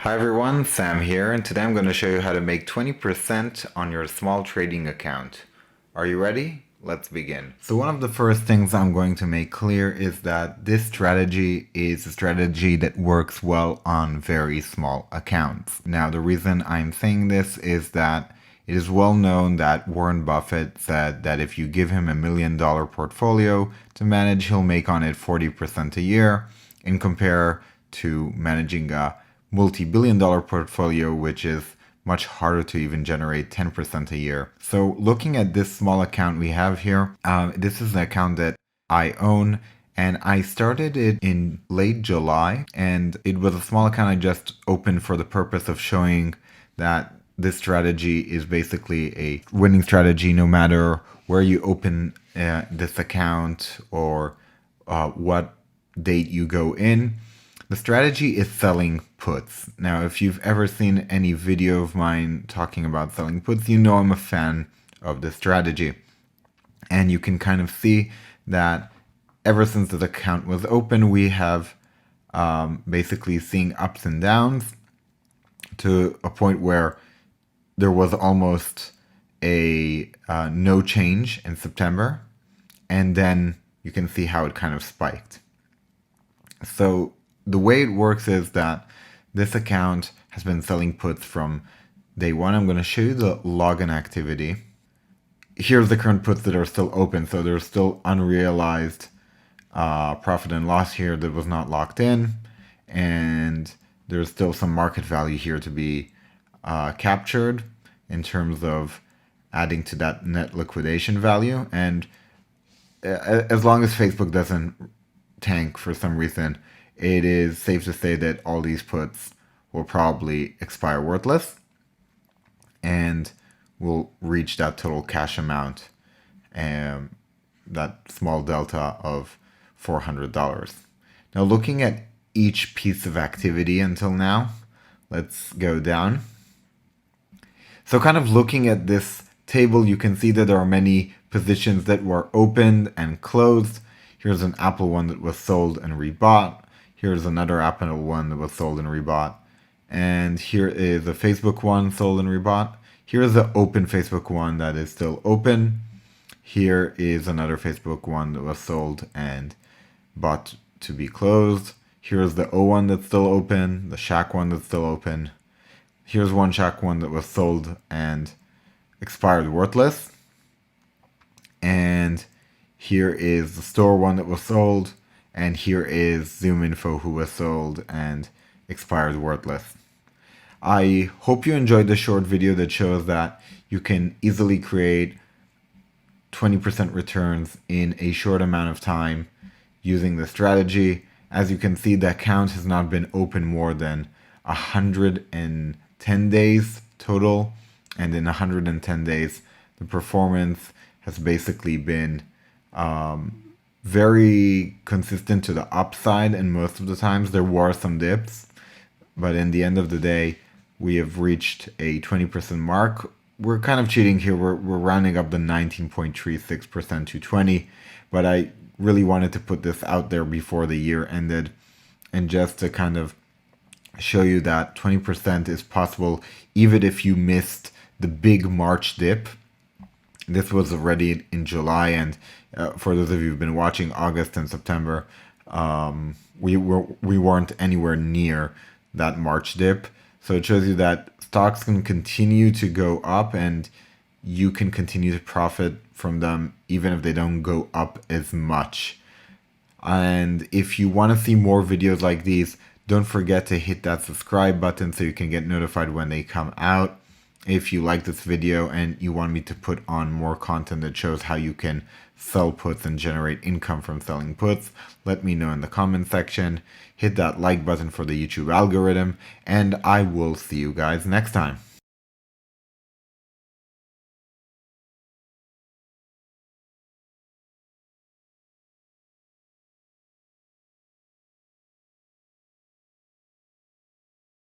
Hi everyone, Sam here, and today I'm going to show you how to make 20% on your small trading account. Are you ready? Let's begin. So one of the first things I'm going to make clear is that this strategy is a strategy that works well on very small accounts. Now the reason I'm saying this is that it is well known that Warren Buffett said that if you give him $1 million portfolio to manage, he'll make on it 40% a year, in compare to managing a multi-billion-dollar portfolio, which is much harder to even generate 10% a year. So looking at this small account we have here, this is an account that I own, and I started it in late July, and it was a small account I just opened for the purpose of showing that this strategy is basically a winning strategy no matter where you open this account or what date you go in. The strategy is selling puts. Now, if you've ever seen any video of mine talking about selling puts, you know I'm a fan of this strategy. And you can kind of see that ever since the account was open, we have basically seeing ups and downs to a point where there was almost a no change in September. And then you can see how it kind of spiked. So the way it works is that this account has been selling puts from day one. I'm going to show you the login activity. Here's the current puts that are still open. So there's still unrealized profit and loss here that was not locked in. And there's still some market value here to be captured in terms of adding to that net liquidation value. And as long as Facebook doesn't tank for some reason, it is safe to say that all these puts will probably expire worthless and will reach that total cash amount, that small delta of $400. Now looking at each piece of activity until now, let's go down. So kind of looking at this table, you can see that there are many positions that were opened and closed. Here's an Apple one that was sold and rebought. Here's another Apple one that was sold and rebought. And here is a Facebook one sold and rebought. Here's the open Facebook one that is still open. Here is another Facebook one that was sold and bought to be closed. Here's the O one that's still open, the Shack one that's still open. Here's one Shack one that was sold and expired worthless. And here is the store one that was sold. And here is ZoomInfo who was sold and expired worthless. I hope you enjoyed this short video that shows that you can easily create 20% returns in a short amount of time using the strategy. As you can see, the account has not been open more than 110 days total. And in 110 days, the performance has basically been very consistent to the upside, and most of the times there were some dips, but in the end of the day we have reached a 20% mark. We're kind of cheating here, we're rounding up the 19.36% to 20, but I really wanted to put this out there before the year ended, and just to kind of show you that 20% is possible even if you missed the big March dip. This was already in July, and for those of you who've been watching August and September, we weren't anywhere near that March dip. So it shows you that stocks can continue to go up, and you can continue to profit from them even if they don't go up as much. And if you want to see more videos like these, don't forget to hit that subscribe button so you can get notified when they come out. If you like this video and you want me to put on more content that shows how you can sell puts and generate income from selling puts, let me know in the comment section. Hit that like button for the YouTube algorithm, and I will see you guys next time.